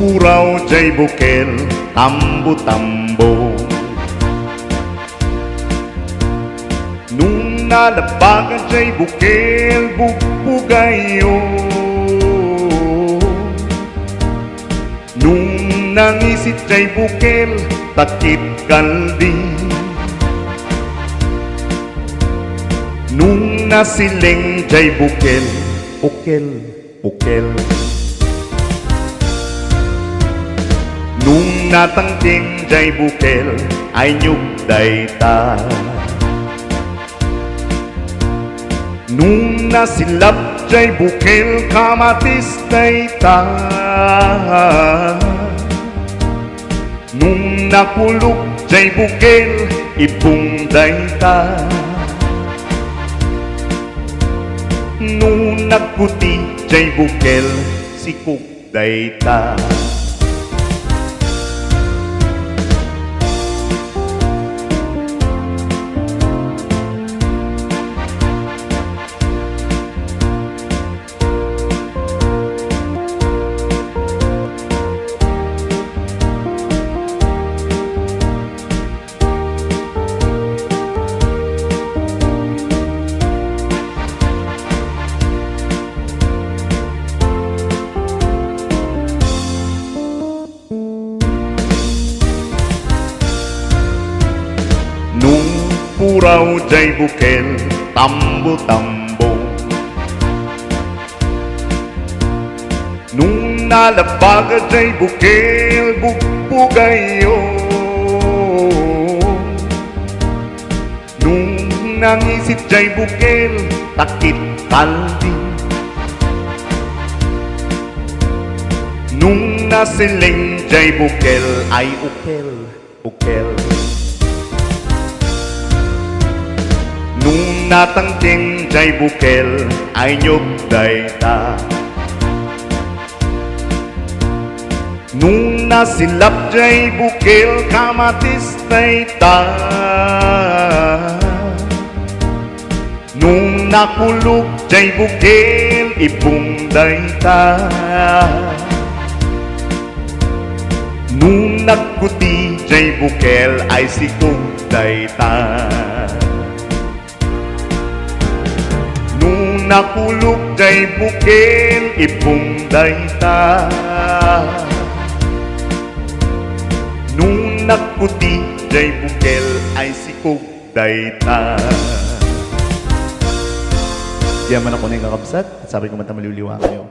puraw jay bukel, tambo-tambo. Nung nalabagan jay bukel, bubugayo. Nung nangisit jay bukel, takip kaldi. Nung nasiling jay bukel, bukel. Nung natangking jay bukel, ay nyugday ta. Nung nasilap jay bukel, kamatis day ta. Nung nakulog jay bukel, ipong day ta. Nung nagputi jay bukel, sikog day ta. Nung puraw jay bukel, tambo-tambo. Nung nalabaga jay bukel, bubugayo. Nung nangisit jay bukel, takip kaldi. Nung nasiling jay bukel, ay ukel. Nung natangking jay bukel, ay nyugday ta. Nung nasilap jay bukel, kamatis day ta. Nung nakulog jay bukel, ipong day ta. Nung nagputi jay bukel, ay sikog day ta. Nung nakulog jay bukel, ipong day ta. Nung nagputi jay bukel, ay sikog day ta. Diyan man ako na yung kakabsat at sabi ko mata maliliwa kayo.